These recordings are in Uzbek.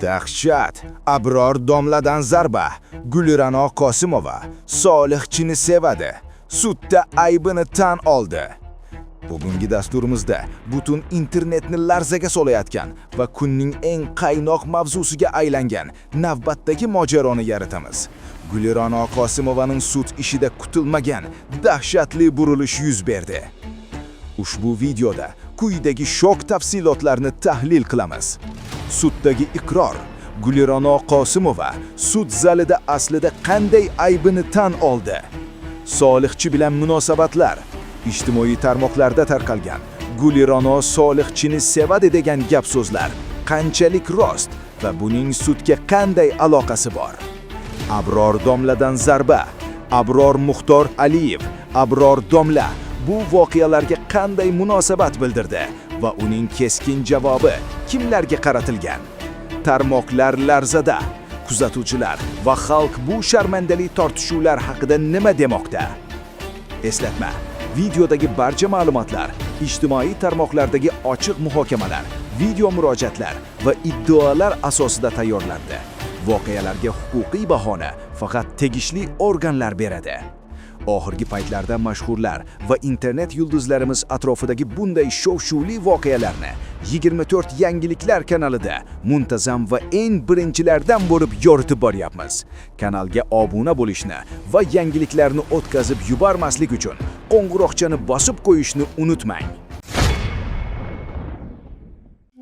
Dahshat! Abror domladan zarba. Gulira'no Qosimova Solihchini sevadi. Sudda aybini tan oldi. Bugungi dasturimizda butun internetni larzaga solayotgan va kunning eng qaynoq mavzusiga aylangan navbatdagi mojaroni yaratamiz. Gulira'no Qosimovaning sud ishida kutilmagan dahshatli burilish yuz berdi. Ushbu videoda quyidagi shok tafsilotlarni tahlil qilamiz. Suddagi iqror. Gulira'no Qosimova sud zalida aslida qanday aybini tan oldi? Solihchi bilan munosabatlar. Ijtimoiy tarmoqlarda tarqalgan Gulira'no Solihchini sevadi degan gap so'zlar qanchalik rost va buning sudga qanday aloqasi bor? Abror domladan zarba. Abror Muxtor Aliyev, Abror domla bu voqealarga qanday munosabat bildirdi va uning keskin javobi kimlarga qaratilgan? Tarmoqlar larzada. Kuzatuvchilar va xalq bu sharmandali tortishuvlar haqida nima demoqda? Eslatma: videodagi barcha ma'lumotlar ijtimoiy tarmoqlardagi ochiq muhokamalar, video murojaatlar va iddaolar asosida tayyorlandi. Voqealarga huquqiy bahoni faqat tegishli organlar beradi. Oxirgi paytlarda mashhurlar va internet yulduzlarimiz atrofidagi bunday shov-shuvli voqealarni 24 yangiliklar kanalida muntazam va eng birinchilardan bo'lib yoritib boryapmiz. Kanalga obuna bo'lishni va yangiliklarni o'tkazib yubormaslik uchun qo'ng'iroqchani bosib qo'yishni unutmang.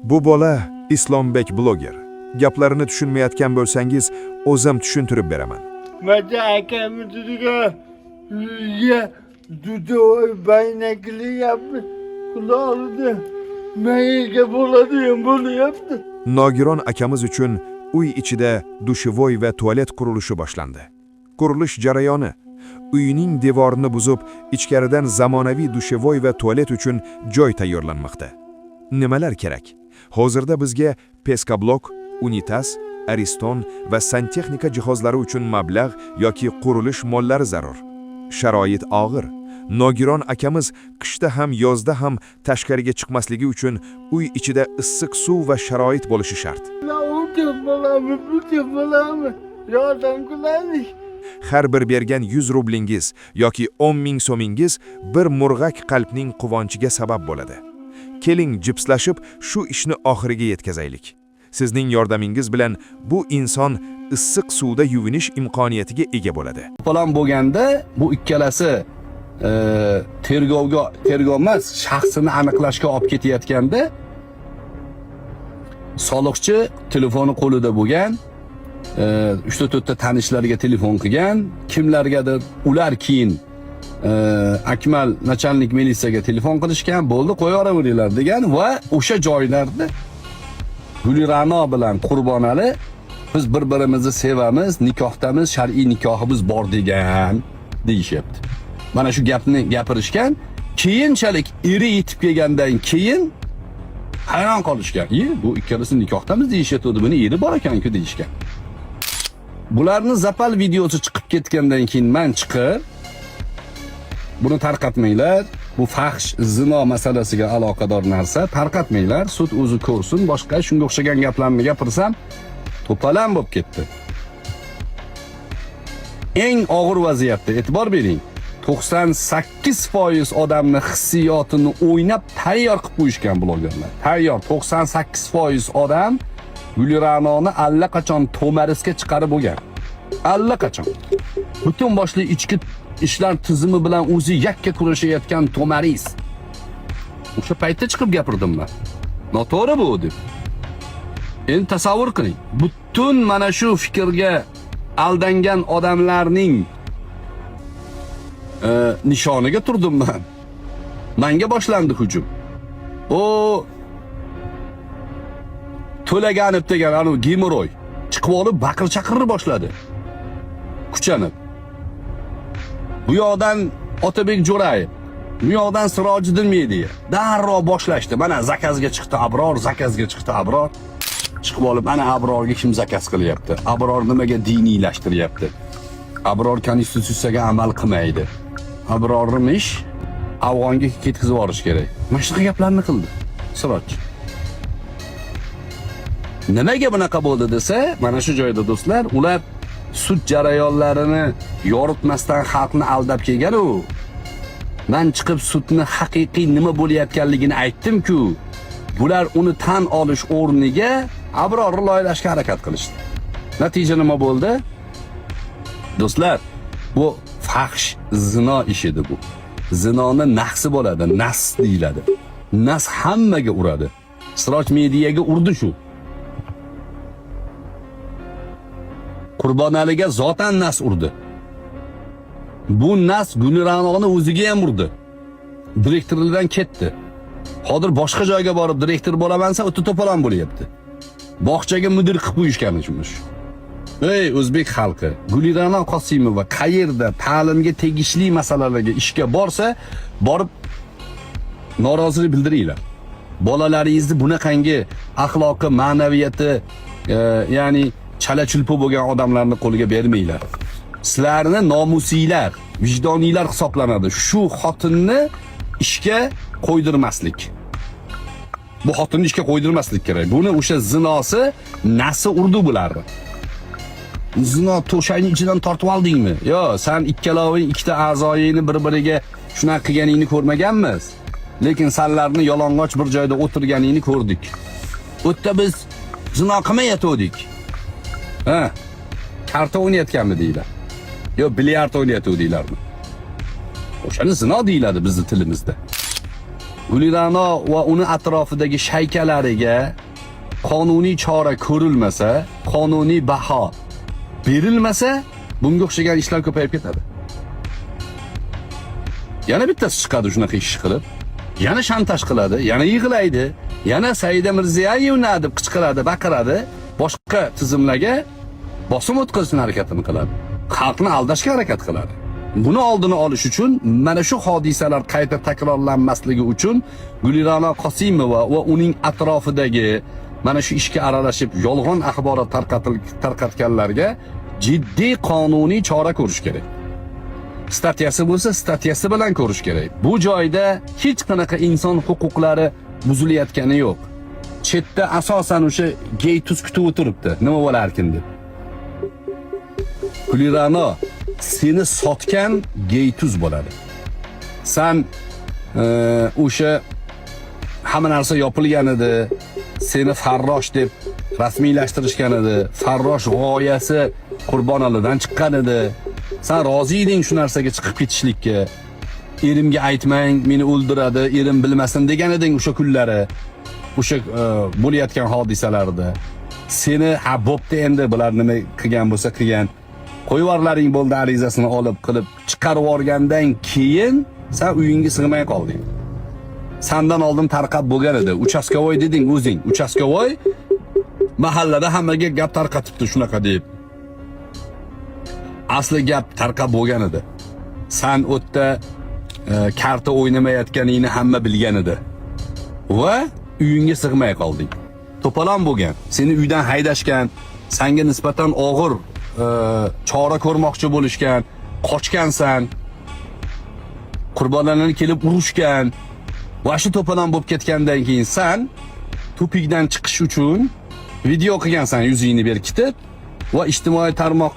Bu bola Islombek bloger. Gaplarini tushunmayotgan bo'lsangiz, o'zim tushuntirib beraman. Mata akamni ya dudu baynakli yaptı. Kulağıdı. Mayga bo'ladi ham bo'lyapti. Nogiron akamiz uchun uy ichida dushivoy va tualet qurilishi boshlandi. Qurilish jarayoni uyning devorini buzib, ichkaridan zamonaviy dushivoy va tualet uchun joy tayyorlanmoqda. Nimalar kerak? Hozirda bizga peskablok, unitaz, ariston va santexnika jihozlari uchun mablag' yoki qurilish mollari zarur. Sharoit og'ir. Nogiron akamiz qishda ham yozda ham tashqariga chiqmasligi uchun uy ichida issiq suv va sharoit bo'lishi shart. Har bir bergan 100 rublingiz yoki 10 ming so'mingiz bir murg'ak qalbning quvonchiga sabab bo'ladi. Keling jipslashib shu ishni oxiriga yetkazaylik. Sizning yordamingiz bilan bu inson issiq suvda yuvinish imkoniyatiga ega bo'ladi. Falan bo'lganda bu ikkalasi tergov emas, shaxsini aniqlashga olib ketayotganda soliqchi telefoni qo'lida bo'lgan, 3-4 ta tanishlariga telefon qilgan, kimlargadir ular keyin Akmal nachalnik militsiyaga telefon qilishgan, bo'ldi qo'yaveringlar degan va o'sha joylarda Gulira'no bilan Qurbonali biz bir-birimizni sevamiz, nikohdamiz, shar'iy nikohimiz bor degan deyishyapti. Mana shu gapni gapirishgan, keyinchalik eri yetib kelgandan keyin hayron qolishgan. Bu ikkalasi nikohdamiz deyishyapti, buni eri bor ekan-ku deyishgan. Bularning zapal videosi chiqib ketgandan keyin men chiqib buni tarqatmanglar. Bu fahsh, zino masalasiga aloqador narsa, tarqatmanglar. Sud o'zi ko'rsin, boshqa shunga o'xshagan gaplarni gapirsam to'palam bo'lib ketdi. Eng og'ir vaziyatda e'tibor bering. 98% odamni hissiyotini o'ynab tayyor qilib qo'yishgan blogerlar. Tayyor 98% odam Gulira'noni allaqachon to'marisga chiqarib bo'lgan. Allaqachon. Butun boshli ichki ishlar tizimi bilan o'zi yakka kurashayotgan to'maris. O'sha paytda chiqib gapirdim men. Noto'g'ri bu deb. Endi tasavvur qiling. Butun mana shu fikrga aldangan odamlarning nishoniga turdim men. Menga boshlandi hujum. O To'laganib degan anu gemoroy chiqib olib baqir-chaqirni boshladi. Kuchanib. Bu yoqdan Otabek Jo'rayev, bu yoqdan Sirojiddin Mediya darrov boshlashdi. Mana zakazga chiqdi Abror, zakazga chiqdi Abror. Chiqib olib ana Abrorga kim zakaz qilyapti? Abror nimaga diniylashtiryapti? Abror konstitutsiyaga amal qilmaydi. Abrorning ish afg'onga ketkizib yuborish kerak. Mana shunaqa gaplarni qildi Siroj. Nimaga bunaqa bo'ldi desa, mana shu joyda do'stlar, ular sud jarayonlarini yoritmasdan xalqni aldab kelgan-u. Men chiqib sudni haqiqiy nima bo'layotganligini aytdim-ku. Bular uni tan olish o'rniga abrorni loyilashga harakat qilishdi. Natija nima bo'ldi? Do'stlar, bu fahsh zino ishidir bu. Zinoni nahsi bo'ladi, nas deyiladi. Nas hammaga uradi. Siroj mediaga urdi shu. Qurbonaliga zotan nas urdi. Bu nas Gulranoni o'ziga ham urdi. Direktorlardan ketdi. Hozir boshqa joyga borib direktor bo'lamansa, o'ta to'polon bo'lyapti. Bog'chaga mudir qilib qo'yishgan uchunmish. Ey o'zbek xalqi, Gulirano Qosimova qayerda ta'limga tegishli masalalarga ishga borsa, borib norozilik bildiringlar. Bolalaringizni bunaqangi axloqi, ma'naviyati, ya'ni chala-chulpo bo'lgan odamlarning qo'liga bermanglar. Sizlarni nomusiylar, vijdoniylar hisoblanadi. Shu xotinni ishga qo'ydirmaslik. Bu xotinni ishga qo'ydirmaslik kerak. Buni o'sha zinosi nasi urdi bularni. Zino to'shakning ichidan tortib oldingmi? Yo, sen ikkaloving ikkita a'zoyingni bir-biriga shunaqa qilganingni ko'rmaganmiz. Lekin senlarni yalang'och bir joyda o'tirganingni ko'rdik. O'tda biz zino qilmayotgandik. Ha? Karta o'ynayotganmi deylar. Yo, bilyard o'ynayotgandilarmi? O'shani zino deyiladi bizning tilimizda. Gulirano va uni atrofidagi shaykalariga qonuniy chora ko'rilmasa, qonuniy baho berilmasa, bunga o'xshagan ishlar ko'payib ketadi. Yana bittasi chiqadi shunaqa ish qilib, yana shantaj qiladi, yana yig'laydi, yana Saida Mirziyoyevni deb qichqiradi, baqiradi, boshqa tizimlarga bosim o'tkazishni harakatini qiladi. Xalqni aldashga harakat qiladi. Buni oldini olish uchun, mana shu hodisalar qayta takrorlanmasligi uchun Gulirano Qosimova va uning atrofidagi mana shu ishga aralashib yolg'on axborot tarqatganlarga jiddiy qonuniy chora ko'rish kerak. Statiyasi bo'lsa, statiyasi bilan ko'rish kerak. Bu joyda hech qanaqa inson huquqlari buzilayotgani yo'q. Chetda asosan o'sha gey tuz kutib o'tiribdi. Nima bo'larkin deb. Gulirano, seni sotgan gey tuz bo'ladi. Sen o'sha hamma narsa yopilgan edi. Seni farrosh deb rasmiylashtirishgan edi. Farrosh g'oyasi Qurbonalidan chiqqan edi. Sen rozi eding shu narsaga chiqib ketishlikka. Erimga aytmang, meni o'ldiradi, erim bilmasin degan eding o'sha kunlari. O'sha bo'layotgan hodisalarda. Seni bo'pti endi bular nima qilgan bo'lsa qilgan. Qo'yvorlaring bo'ldi arizasini olib qilib chiqarib yuborgandan keyin sen uyingga sig'may qolding. Sandan oldin tarqab bo'lgan edi. Uchastkovoy deding o'zing. Uchastkovoy mahallada hammaga gap tarqatibdi shunaqa deb. Asli gap tarqab bo'lgan edi. Sen o'tda karta o'ynamayotganingni hamma bilgan edi. Va uyingga sig'may qolding. To'polon bo'lgan. Seni uydan haydashgan, senga nisbatan og'ir chora ko'rmoqchi bo'lishgan, qochgansan. Qurbonlarni kelib urushgan. Va shu to'polon bo'lib ketgandan keyin sen tupikdan chiqish uchun video qilgansan yuzingni berkitib va ijtimoiy tarmoq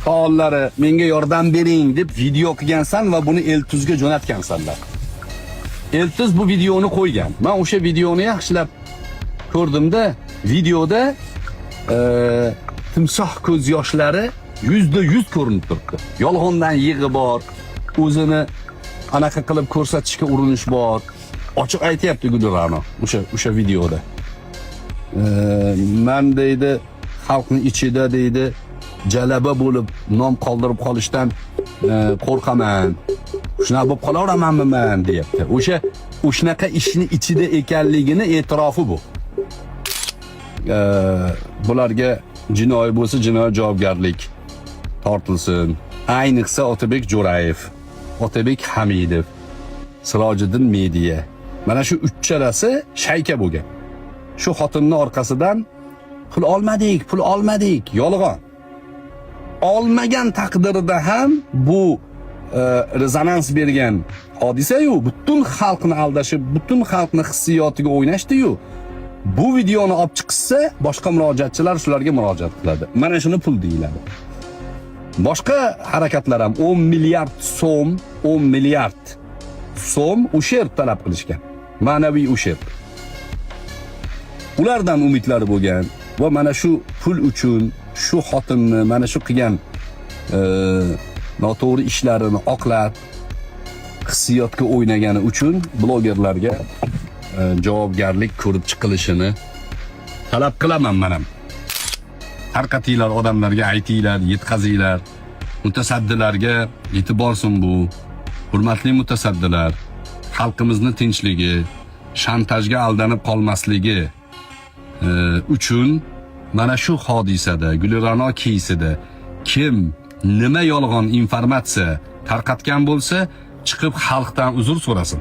faollari menga yordam bering deb video qilgansan va buni Eltuzga jo'natgansanlar. Eltuz bu videoni qo'ygan. Men o'sha videoni yaxshilab ko'rdimda, videoda timsoh ko'z yoshlari %100 ko'rinib turibdi. Yolg'ondan yig'i bor, o'zini anaqa qilib ko'rsatishga urinish bor. Ochiq aytayapti Gulirano o'sha videoda. Men deydi, xalqning ichida deydi, jalaba bo'lib nom qoldirib qolishdan qo'rqaman. Shunaqa bo'lib qolaveramanmi men deyapti. O'shanaqa ishni ichida ekanligini e'tirofi bu. Bularga jinoiy bo'lsa jinoiy javobgarlik tortilsin. Ayniqsa Otabek Jo'rayev, Otabek Hamidov, Sirojiddin Media. Mana shu uchchalasi shayka bo'lgan. Shu xotinning orqasidan pul olmadik, yolg'on. Olmagan taqdirda ham bu rezonans bergan hodisa-yu, butun xalqni aldashib, butun xalqni hissiyotiga o'ynashdi-yu. bu videoni olib chiqsa, boshqa murojaatchilar shularga murojaat qiladi. Mana shuni pul deyiladi. Boshqa harakatlar ham 10 milliard so'm, 10 milliard so'm uşerb talab qilishgan. Ma'naviy uşerb. Ulardan umidlari bo'lgan va mana shu pul uchun shu xotinni mana shu qilgan noto'g'ri ishlarini oqlab hissiyotga o'ynagani uchun blogerlarga javobgarlik ko'rib chiqilishini talab qilaman men ham. Tarqatinglar, odamlarga aytinglar, yetkazinglar. Mutasaddilarga yetib borsin bu. Hurmatli mutasaddilar, xalqimizni tinchligi, shantajga aldanib qolmasligi uchun mana shu hodisada, Gulira'no keysida kim nima yolg'on informatsiya tarqatgan bo'lsa, chiqib xalqdan uzr so'rasin.